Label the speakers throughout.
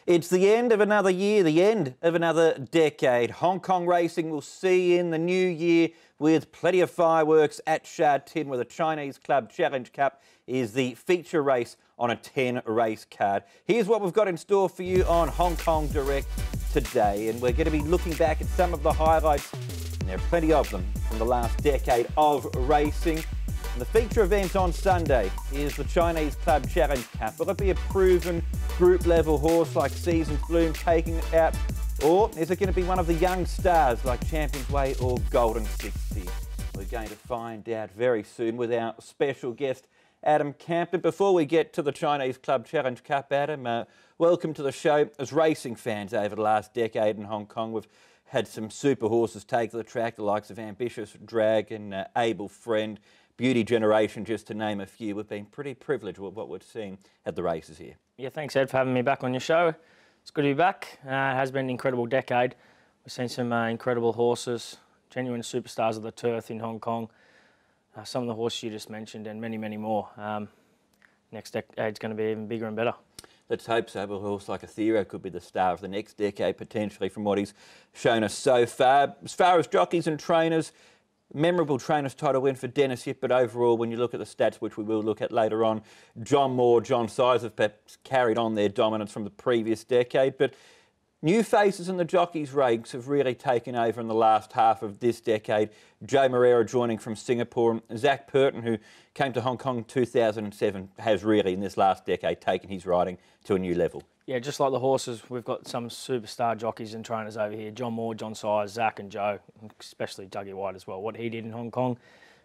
Speaker 1: It's the end of another year, the end of another decade. Hong Kong racing will see in the new year with plenty of fireworks at Sha Tin, where the Chinese Club Challenge Cup is the feature race on a 10-race card. Here's what we've got in store for you on Hong Kong Direct today, and we're going to be looking back at some of the highlights, and there are plenty of them, from the last decade of racing. And the feature event on Sunday is the Chinese Club Challenge Cup. Will it be a proven group-level horse like Season's Bloom taking it out? Or is it going to be one of the young stars like Champions Way or Golden 60? We're going to find out very soon with our special guest, Adam Campton. Before we get to the Chinese Club Challenge Cup, Adam, welcome to the show. As racing fans over the last decade in Hong Kong, we've had some super horses take to the track, the likes of Ambitious Dragon, Able Friend, Beauty Generation, just to name a few. We've been pretty privileged with what we've seen at the races here. Yeah,
Speaker 2: thanks, Ed, for having me back on your show. It's good to be back. It has been an incredible decade. We've seen some incredible horses, genuine superstars of the turf in Hong Kong. Some of the horses you just mentioned and many, many more. Next decade's going to be even bigger and better.
Speaker 1: Let's hope so. A horse like Aethero could be the star of the next decade, potentially, from what he's shown us so far. As far as jockeys and trainers, memorable trainers title win for Dennis Yip, but overall, when you look at the stats, which we will look at later on, John Moore, John Size have perhaps carried on their dominance from the previous decade, but new faces in the jockeys' ranks have really taken over in the last half of this decade. Joe Moreira joining from Singapore, and Zach Purton, who came to Hong Kong in 2007, has really, in this last decade, taken his riding to a new level.
Speaker 2: Yeah, just like the horses, we've got some superstar jockeys and trainers over here. John Moore, John Size, Zach and Joe, especially Dougie White as well. What he did in Hong Kong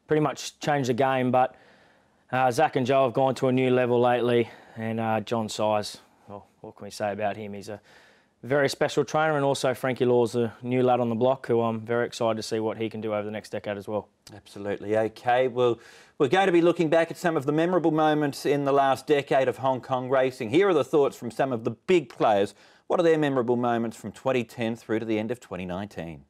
Speaker 2: pretty much changed the game, but Zach and Joe have gone to a new level lately, and John Size, well, what can we say about him? He's a very special trainer, and also Frankie Law's a new lad on the block who I'm very excited to see what he can do over the next decade as well.
Speaker 1: Absolutely. OK, well, we're going to be looking back at some of the memorable moments in the last decade of Hong Kong racing. Here are the thoughts from some of the big players. What are their memorable moments from 2010 through to the end of 2019?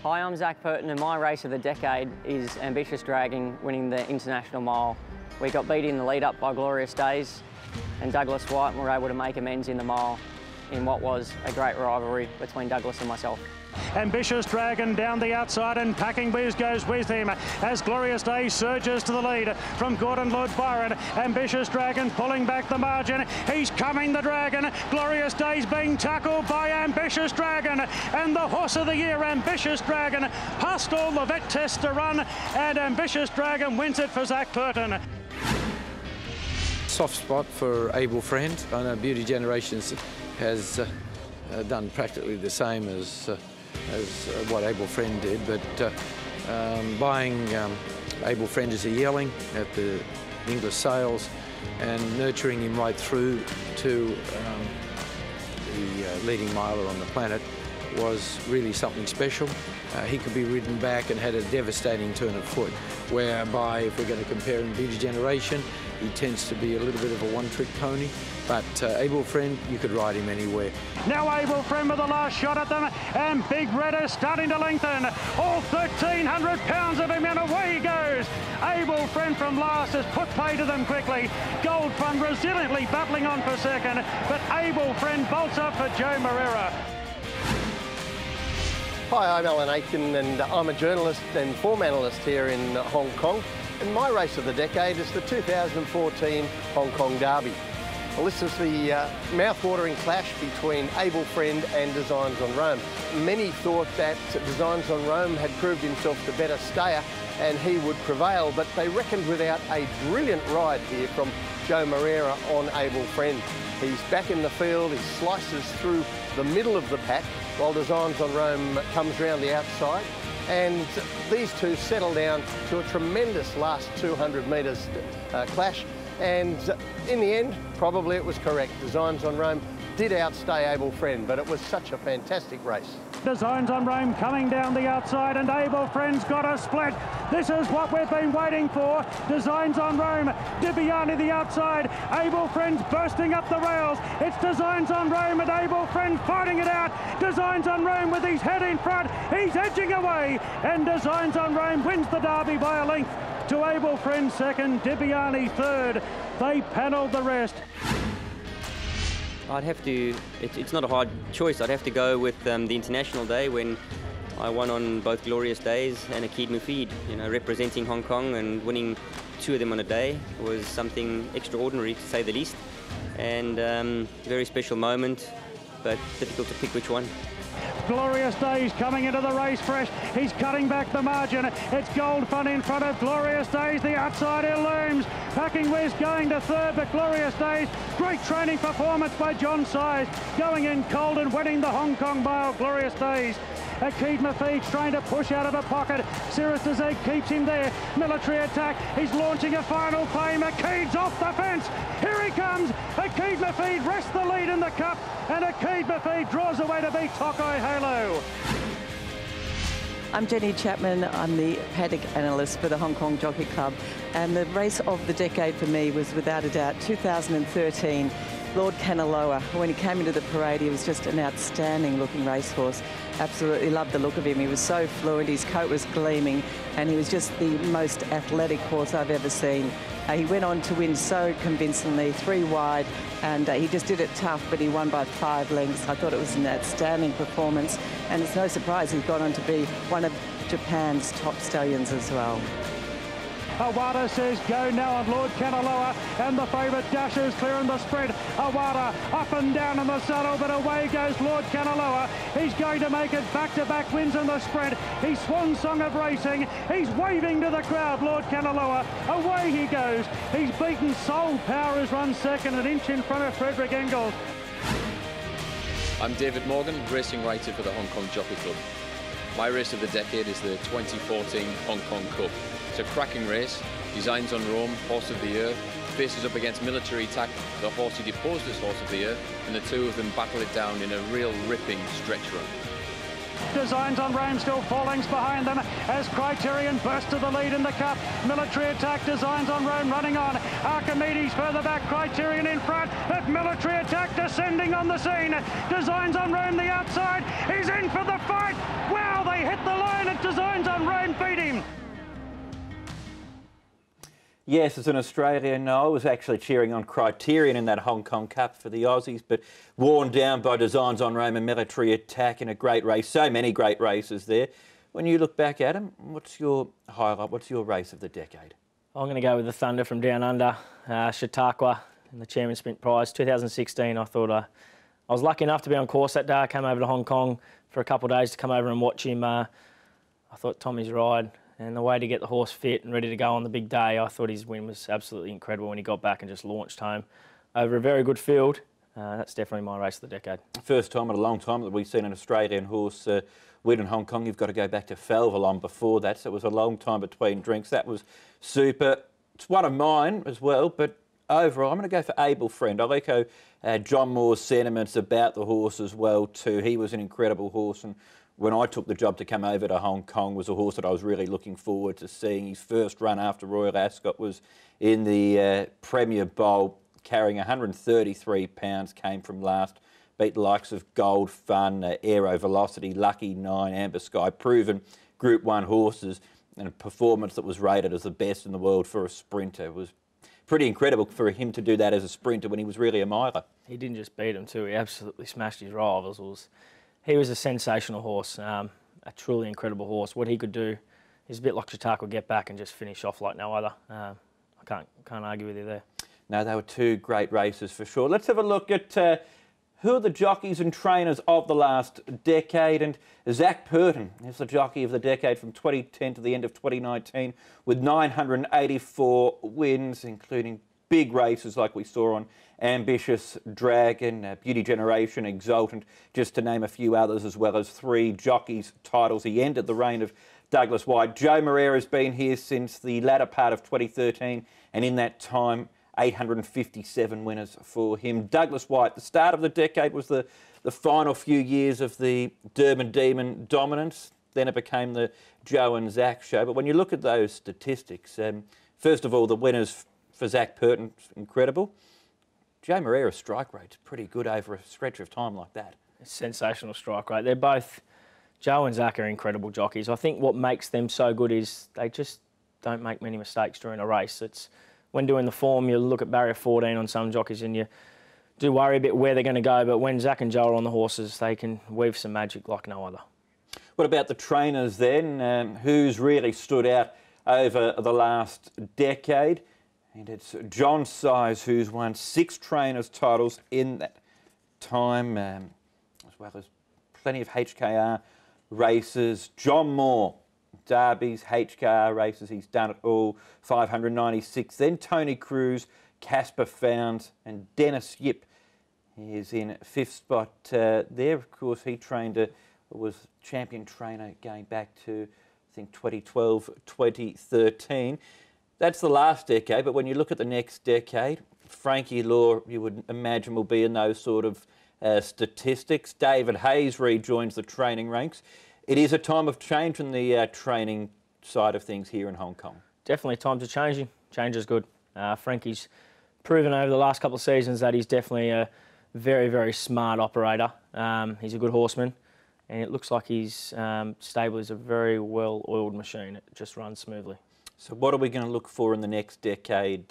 Speaker 3: Hi, I'm Zach Purton, and my race of the decade is Ambitious Dragon winning the International Mile. We got beat in the lead-up by Glorious Days, and Douglas White were able to make amends in the mile in what was a great rivalry between Douglas and myself.
Speaker 4: Ambitious Dragon down the outside, and Packing Bees goes with him as Glorious Day surges to the lead from Gordon Lord Byron. Ambitious Dragon pulling back the margin. He's coming, the Dragon. Glorious Day's being tackled by Ambitious Dragon, and the horse of the year, Ambitious Dragon, passed all the vet tests to run, and Ambitious Dragon wins it for Zach Purton.
Speaker 5: Soft spot for Able Friend. I know Beauty Generations has done practically the same as what Able Friend did, but buying Able Friend as a yearling at the English sales and nurturing him right through to the leading miler on the planet was really something special. He could be ridden back and had a devastating turn of foot, whereby, if we're going to compare him to Beauty Generation, he tends to be a little bit of a one-trick pony. But Able Friend, you could ride him anywhere.
Speaker 4: Now Able Friend with the last shot at them, and Big Red is starting to lengthen. All 1,300 pounds of him, and away he goes. Able Friend from last has put pay to them quickly. Gold Fund resiliently battling on for second, but Able Friend bolts up for Joe Moreira.
Speaker 6: Hi, I'm Alan Aitken, and I'm a journalist and form analyst here in Hong Kong. And my race of the decade is the 2014 Hong Kong Derby. Well, this is the mouth-watering clash between Able Friend and Designs on Rome. Many thought that Designs on Rome had proved himself the better stayer and he would prevail, but they reckoned without a brilliant ride here from Joe Moreira on Able Friend. He's back in the field, he slices through the middle of the pack while Designs on Rome comes round the outside, and these two settle down to a tremendous last 200 metres clash. And in the end, probably it was correct. Designs on Rome did outstay Able Friend, but it was such a fantastic race.
Speaker 4: Designs on Rome coming down the outside, and Able Friend's got a split. This is what we've been waiting for. Designs on Rome, Dibiani the outside, Able Friend's bursting up the rails. It's Designs on Rome and Able Friend fighting it out. Designs on Rome with his head in front, he's edging away, and Designs on Rome wins the Derby by a length to Able Friend second, Dibiani third. They panelled the rest.
Speaker 7: I'd have to, it's not a hard choice, I'd have to go with the International Day when I won on both Glorious Days and Akid Mufid. You know, representing Hong Kong and winning two of them on a day was something extraordinary, to say the least. And a very special moment, but difficult to pick which one.
Speaker 4: Glorious Days coming into the race fresh. He's cutting back the margin. It's Gold Fun in front of Glorious Days. The outsider looms. Packing West going to third, but Glorious Days. Great training performance by John Size. Going in cold and winning the Hong Kong Mile. Glorious Days. Akid Mafid's trying to push out of a pocket. Cirrus Dezeg keeps him there. Military Attack. He's launching a final claim. Akid's off the fence. Here he comes. Akid Mafid rests the lead in the Cup, and Akid Mafid draws away to beat Tokai Halo.
Speaker 8: I'm Jenny Chapman. I'm the paddock analyst for the Hong Kong Jockey Club, and the race of the decade for me was without a doubt 2013. Lord Kanaloa. When he came into the parade, he was just an outstanding looking racehorse. Absolutely loved the look of him. He was so fluent, his coat was gleaming, and he was just the most athletic horse I've ever seen. He went on to win so convincingly, 3 wide, and he just did it tough, but he won by 5 lengths. I thought it was an outstanding performance, and it's no surprise he's gone on to be one of Japan's top stallions as well.
Speaker 4: Awada says go now on Lord Kanaloa, and the favourite dashes clearing the spread. Awada up and down in the saddle, but away goes Lord Kanaloa. He's going to make it back-to-back wins in the spread. He's swan song of racing. He's waving to the crowd, Lord Kanaloa. Away he goes. He's beaten Soul Power, has run second, an inch in front of Frederick Engels.
Speaker 9: I'm David Morgan, racing writer for the Hong Kong Jockey Club. My race of the decade is the 2014 Hong Kong Cup. It's a cracking race. Designs on Rome, Horse of the Year, faces up against Military Attack, the horse who deposed as Horse of the Year, and the two of them battle it down in a real ripping stretch run.
Speaker 4: Designs on Rome still 4 lengths behind them as Criterion bursts to the lead in the Cup. Military Attack, Designs on Rome running on. Archimedes further back, Criterion in front, but Military Attack descending on the scene. Designs on Rome the outside, he's in for the fight. Wow, they hit the line and Designs on Rome beat him.
Speaker 1: Yes, as an Australian, I was actually cheering on Criterion in that Hong Kong Cup for the Aussies, but worn down by Designs on Rome and Military Attack in a great race. So many great races there. When you look back, Adam, what's your highlight? What's your race of the decade?
Speaker 2: I'm going to go with the Thunder from Down Under, Chautauqua in the Chairman Sprint Prize. 2016, I thought I was lucky enough to be on course that day. I came over to Hong Kong for a couple of days to come over and watch him. I thought Tommy's ride and the way to get the horse fit and ready to go on the big day, I thought his win was absolutely incredible when he got back and just launched home over a very good field. That's definitely my race of the decade. First time in a long time that we've seen an Australian horse win in Hong Kong. You've got to go back to Falvalon before that, so it was a long time between drinks. That was super. It's one of mine as well, but overall, I'm going to go for Able Friend. I'll echo John Moore's sentiments about the horse as well too. He was an incredible horse, and when I took the job to come over to Hong Kong, was a horse that I was really looking forward to seeing. His first run after Royal Ascot was in the Premier Bowl, carrying 133 pounds, came from last, beat the likes of Gold Fun, Aero Velocity, Lucky 9, Amber Sky, proven Group 1 horses, and a performance that was rated as the best in the world for a sprinter. It was pretty incredible for him to do that as a sprinter when he was really a miler. He didn't just beat him too, he absolutely smashed his rivals. He was a sensational horse, a truly incredible horse. What he could do is a bit like Chautauqua, get back and just finish off like no other. I can't argue with you there. No, they were two great races for sure. Let's have a look at who are the jockeys and trainers of the last decade. And Zach Purton is the jockey of the decade from 2010 to the end of 2019 with 984 wins, including big races like we saw on Ambitious Dragon, Beauty Generation, Exultant, just to name a few others, as well as 3 jockeys titles. He ended the reign of Douglas White. Joe Moreira has been here since the latter part of 2013, and in that time,
Speaker 1: 857 winners for him. Douglas White, the start of the decade was the final few years of the Durban Demon dominance. Then it became the Joe and Zach show. But when you look at those statistics, first of all, the winners for Zach Purton, incredible. Joe Moreira's strike rate's pretty good over a stretch of time like that.
Speaker 2: Sensational strike rate. They're both, Joe and Zach are incredible jockeys. I think what makes them so good is they just don't make many mistakes during a race. It's when doing the form, you look at barrier 14 on some jockeys and you do worry a bit where they're going to go, but when Zach and Joe are on the horses, they can weave some magic like no other.
Speaker 1: What about the trainers then? Who's really stood out over the last decade? And it's John Size, who's won 6 trainers' titles in that time, as well as plenty of HKR races. John Moore, Derbies, HKR races, he's done it all, 596. Then Tony Cruz, Casper Founds, and Dennis Yip is in 5th spot there. Of course, he was champion trainer going back to, I think, 2012, 2013. That's the last decade, but when you look at the next decade, Frankie Law, you would imagine, will be in those sort of statistics. David Hayes rejoins the training ranks. It is a time of change in the training side of things here in Hong Kong.
Speaker 2: Definitely times are changing. Change is good. Frankie's proven over the last couple of seasons that he's definitely a very, very smart operator. He's a good horseman, and it looks like his stable is a very well-oiled machine. It just runs smoothly.
Speaker 1: So what are we going to look for in the next decade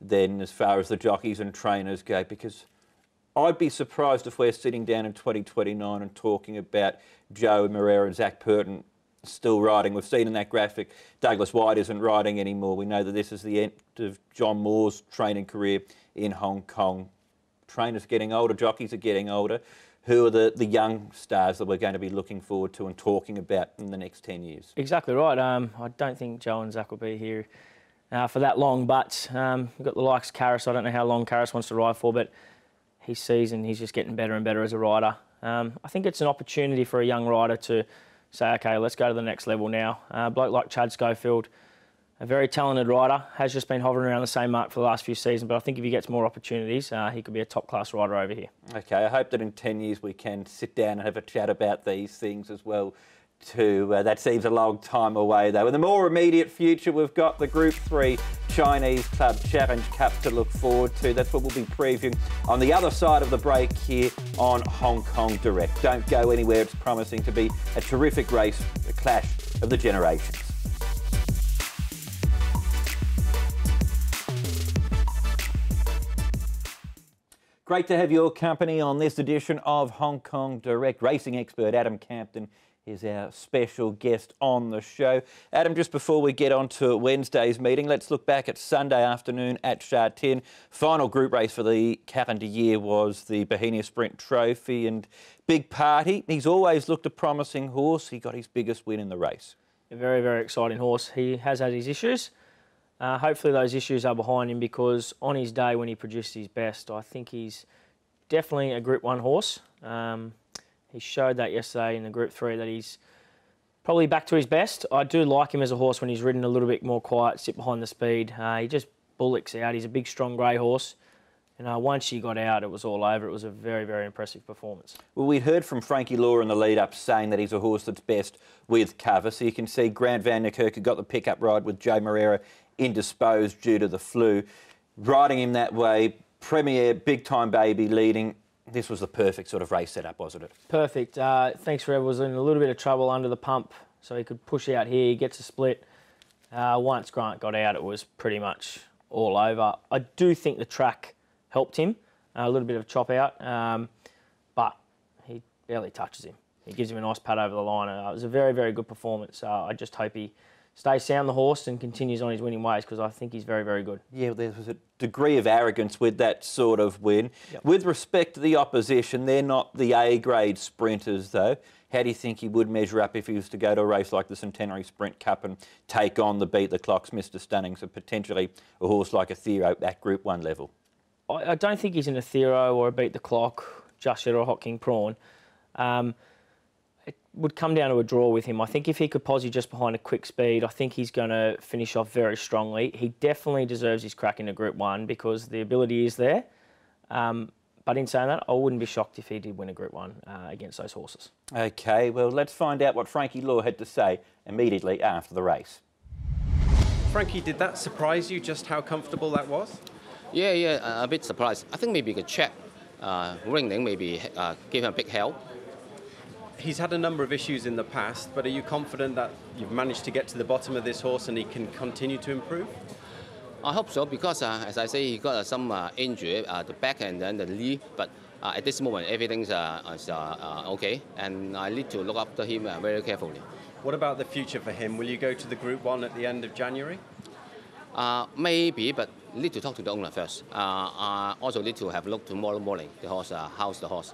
Speaker 1: then as far as the jockeys and trainers go? Because I'd be surprised if we're sitting down in 2029 and talking about Joe Moreira and Zach Purton still riding. We've seen in that graphic Douglas White isn't riding anymore. We know that this is the end of John Moore's training career in Hong Kong. Trainers getting older, jockeys are getting older. Who are the young stars that we're going to be looking forward to and talking about in the next 10 years?
Speaker 2: Exactly right. I don't think Joe and Zach will be here for that long, but we've got the likes of Karras. I don't know how long Karras wants to ride for, but he's seasoned. He's just getting better and better as a rider. I think it's an opportunity for a young rider to say, OK, let's go to the next level now. A bloke like Chad Schofield, a very talented rider, has just been hovering around the same mark for the last few seasons, but I think if he gets more opportunities, he could be a top-class rider over here. OK,
Speaker 1: I hope that in 10 years we can sit down and have a chat about these things as well too. That seems a long time away though. In the more immediate future, we've got the Group 3 Chinese Club Challenge Cup to look forward to. That's what we'll be previewing on the other side of the break here on Hong Kong Direct. Don't go anywhere. It's promising to be a terrific race, a clash of the generations. Great to have your company on this edition of Hong Kong Direct. Racing expert Adam Campton is our special guest on the show. Adam, just before we get on to Wednesday's meeting, let's look back at Sunday afternoon at Sha Tin. Final group race for the calendar year was the Bohemia Sprint Trophy, and big party. He's always looked a promising horse. He got his biggest win in the race.
Speaker 2: A very, very exciting horse. He has had his issues. Hopefully those issues are behind him, because on his day when he produced his best, I think he's definitely a Group 1 horse. He showed that yesterday in the Group 3 that he's probably back to his best. I do like him as a horse when he's ridden a little bit more quiet, sit behind the speed. He just bullocks out. He's a big, strong grey horse. And once he got out, it was all over. It was a very, very impressive performance.
Speaker 1: Well, we heard from Frankie Law in the lead-up saying that he's a horse that's best with cover. So you can see Grant Van Niekerk got the pickup ride with Joe Moreira indisposed due to the flu. Riding him that way, Premier, big-time baby leading. This was the perfect sort of race setup, wasn't it?
Speaker 2: Perfect. Thanks Forever was in a little bit of trouble under the pump, so he could push out here, he gets a split. Once Grant got out, it was pretty much all over. I do think the track helped him, a little bit of a chop out, but he barely touches him. He gives him a nice pat over the line. It was a very, very good performance. I just hope he stays sound the horse and continues on his winning ways, because I think he's very, very good. Yeah,
Speaker 1: there was a degree of arrogance with that sort of win. Yep. With respect to the opposition, they're not the A-grade sprinters though. How do you think he would measure up if he was to go to a race like the Centenary Sprint Cup and take on the Beat the Clocks, Mr. Stunning, so potentially a horse like a Thero at Group 1 level?
Speaker 2: I don't think he's in a Thero or a Beat the Clock just yet, or a Hot King Prawn. it would come down to a draw with him. I think if he could posse just behind a quick speed, I think he's going to finish off very strongly. He definitely deserves his crack into Group 1 because the ability is there. But in saying that, I wouldn't be shocked if he did win a Group 1 against those horses.
Speaker 1: OK, well, let's find out what Frankie Law had to say immediately after the race.
Speaker 10: Frankie, did that surprise you, just how comfortable that was?
Speaker 11: Yeah, a bit surprised. I think maybe the check ringing maybe gave him a big help.
Speaker 10: He's had a number of issues in the past, but are you confident that you've managed to get to the bottom of this horse and he can continue to improve?
Speaker 11: I hope so, because as I say, he got some injury, the back and then the knee, but at this moment everything's okay, and I need to look after him very carefully.
Speaker 10: What about the future for him? Will you go to the Group 1 at the end of January?
Speaker 11: Maybe, but need to talk to the owner first. Also need to have a look tomorrow morning, the horse, how's the horse.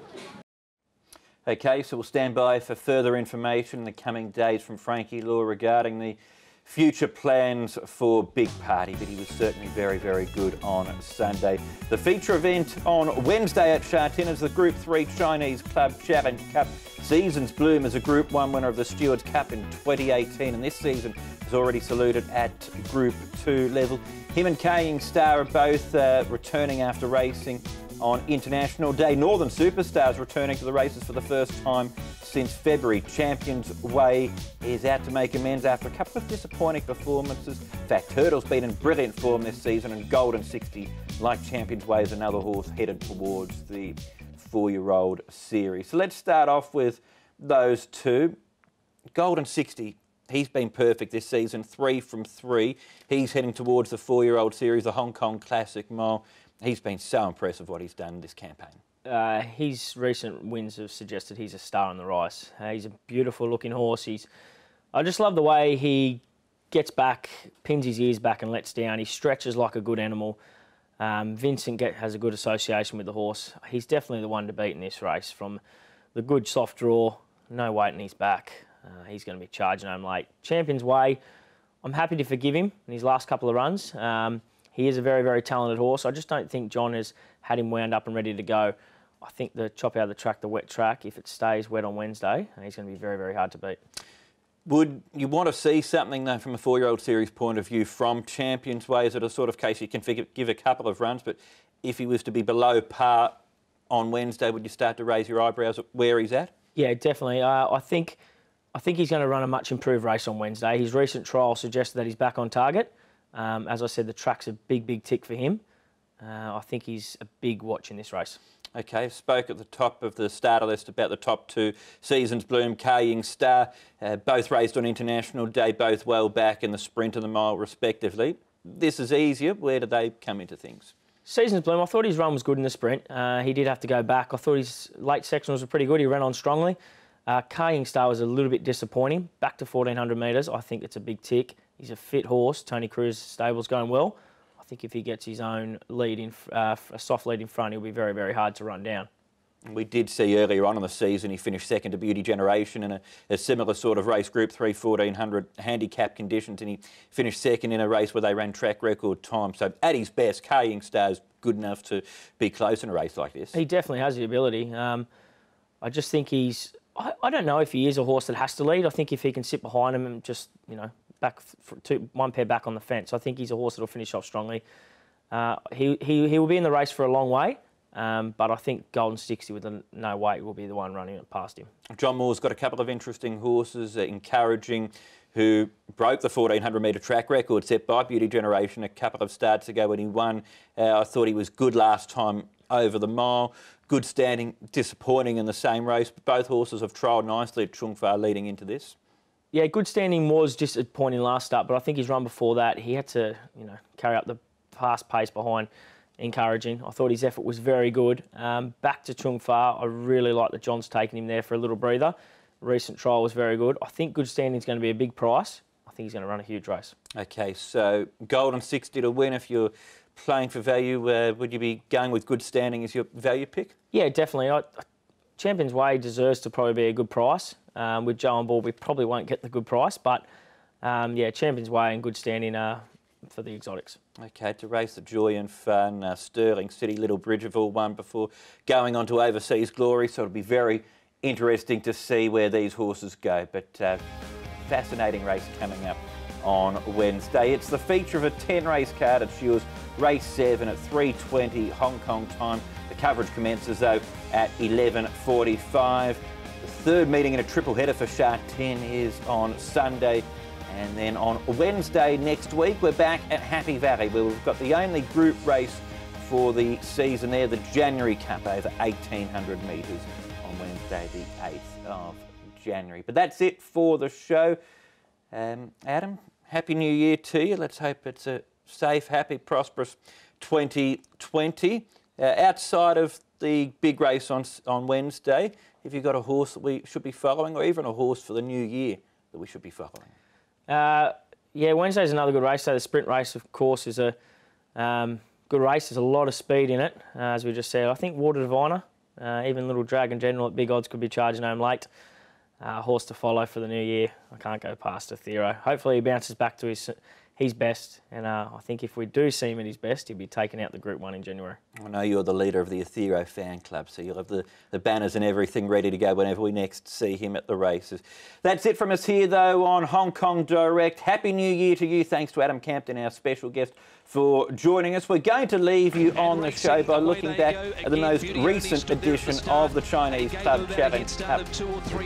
Speaker 1: OK, so we'll stand by for further information in the coming days from Frankie Law regarding the future plans for Big Party, but he was certainly very, very good on Sunday. The feature event on Wednesday at Sha Tin is the Group 3 Chinese Club Challenge Cup. Seasons Bloom is a Group 1 winner of the Stewards Cup in 2018, and this season is already saluted at Group 2 level. Him and Kaying Star are both returning after racing on International Day. Northern Superstars returning to the races for the first time since February. Champions Way is out to make amends after a couple of disappointing performances. In fact, Hurdle's been in brilliant form this season, and Golden 60, like Champions Way, is another horse headed towards the 4-year-old series. So let's start off with those two. Golden 60, he's been perfect this season, 3 from 3. He's heading towards the 4-year-old series, the Hong Kong Classic Mile. He's been so impressive what he's done this campaign.
Speaker 2: His recent wins have suggested he's a star on the rise. He's a beautiful looking horse. I just love the way he gets back, pins his ears back and lets down. He stretches like a good animal. Vincent has a good association with the horse. He's definitely the one to beat in this race. From the good soft draw, no weight in his back. He's going to be charging home late. Champions Way, I'm happy to forgive him in his last couple of runs. He is a very, very talented horse. I just don't think John has had him wound up and ready to go. I think the chop out of the track, the wet track, if it stays wet on Wednesday, he's going to be very, very hard to beat.
Speaker 1: Would you want to see something, though, from a 4-year-old series point of view from Champions Way? Is it a sort of case you can give a couple of runs, but if he was to be below par on Wednesday, would you start to raise your eyebrows at where he's at?
Speaker 2: Yeah, definitely. I think he's going to run a much improved race on Wednesday. His recent trial suggested that he's back on target. As I said, the track's a big, big tick for him. I think he's a big watch in this race.
Speaker 1: OK, spoke at the top of the starter list about the top two. Seasons Bloom, Kaying Star, both raced on International Day, both well back in the sprint and the mile respectively. This is easier. Where do they come into things?
Speaker 2: Seasons Bloom, I thought his run was good in the sprint. He did have to go back. I thought his late sectionals were pretty good. He ran on strongly. Kaying Star was a little bit disappointing. Back to 1,400 metres. I think it's a big tick. He's a fit horse. Tony Cruz's stable's going well. I think if he gets his own lead, a soft lead in front, he'll be very, very hard to run down.
Speaker 1: We did see earlier on in the season he finished second to Beauty Generation in a similar sort of race, Group 3, 1,400 handicap conditions, and he finished second in a race where they ran track record time. So at his best, Kaying Star's good enough to be close in a race like this.
Speaker 2: He definitely has the ability. I just think I don't know if he is a horse that has to lead. I think if he can sit behind him and just, back one pair back on the fence, I think he's a horse that'll finish off strongly. He will be in the race for a long way, but I think Golden 60 with no weight will be the one running it past him.
Speaker 1: John Moore's got a couple of interesting horses, encouraging, who broke the 1,400 metre track record set by Beauty Generation a couple of starts ago when he won. I thought he was good last time over the mile. Good standing, disappointing in the same race, but both horses have trialled nicely at Chung Fa leading into this.
Speaker 12: Yeah, good standing was disappointing last start, but I think his run before that, he had to, carry up the fast pace behind, encouraging. I thought his effort was very good. Back to Chung Fa, I really like that John's taken him there for a little breather. Recent trial was very good. I think good standing is going to be a big price. I think he's going to run a huge race. OK, so Golden 60 to win. If you're playing for value, would you be going with good standing as your value pick?
Speaker 2: Yeah, definitely. Champions Way deserves to probably be a good price. With Joe on board, we probably won't get the good price, but yeah, Champions Way and good standing for the exotics.
Speaker 1: OK, to race the joy and fun, Sterling City, Little Bridgeville won before going on to overseas glory, so it'll be very interesting to see where these horses go. But fascinating race coming up on Wednesday. It's the feature of a 10-race card. It's yours, race 7 at 3:20 Hong Kong time. The coverage commences though at 11:45. The third meeting in a triple header for Sha Tin is on Sunday, and then on Wednesday next week we're back at Happy Valley, where we've got the only group race for the season there, the January Cup over 1,800 metres on Wednesday the 8th of January. But that's it for the show. Adam, Happy New Year to you. Let's hope it's a safe, happy, prosperous 2020. Outside of the big race on Wednesday, have you got a horse that we should be following, or even a horse for the new year that we should be following?
Speaker 2: Yeah, Wednesday's another good race. So the sprint race, of course, is a good race. There's a lot of speed in it, as we just said. I think Water Diviner, even Little Dragon General at big odds could be charging home late. Horse to follow for the new year. I can't go past Athero. Hopefully he bounces back to his best, and I think if we do see him at his best, he'll be taking out the Group 1 in January.
Speaker 1: I know you're the leader of the Athero fan club, so you'll have the banners and everything ready to go whenever we next see him at the races. That's it from us here, though, on Hong Kong Direct. Happy New Year to you. Thanks to Adam Campton, our special guest, for joining us. We're going to leave you on the show by looking back at the most recent edition of the Chinese Club Challenge Cup.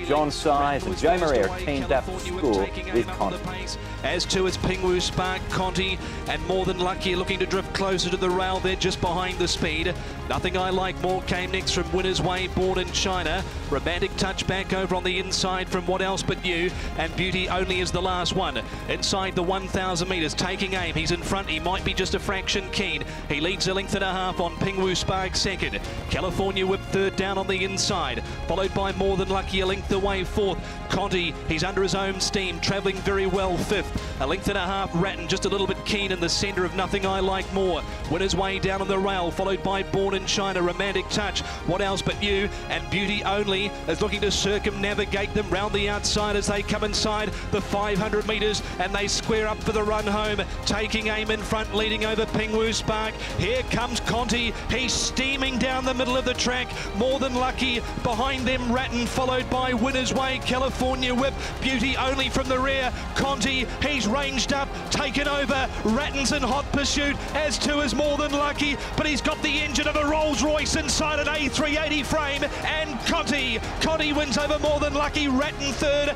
Speaker 1: John Size and Joe Moreira teamed up to score with Conti.
Speaker 13: As to its Pingwu Spark, Conti, and More Than Lucky looking to drift closer to the rail there just behind the speed. Nothing I Like More came next from Winner's Way, Born in China. Romantic Touch back over on the inside from What Else But You, and Beauty Only is the last one. Inside the 1,000 metres, taking aim. He's in front. He might be just a fraction keen. He leads a length and a half on Pingwu Spark second. California Whip third down on the inside, followed by More Than Lucky a length away fourth. Conti, he's under his own steam, travelling very well fifth. A length and a half Ratton, just a little bit keen in the centre of Nothing I Like More. Winner's Way down on the rail, followed by Born in China, Romantic Touch, What Else But You, and Beauty Only is looking to circumnavigate them round the outside as they come inside the 500 metres, and they square up for the run home. Taking aim in front, leading over Pingwu Spark. Here comes Conti. He's steaming down the middle of the track. More Than Lucky behind them, Ratton, followed by Winner's Way, California Whip, Beauty Only from the rear. Conti, he's ranged up, taken over. Ratton's in hot pursuit, as too is More Than Lucky, but he's got the engine of a Rolls Royce inside an A380 frame, and Conti wins over More Than Lucky. Ratton third.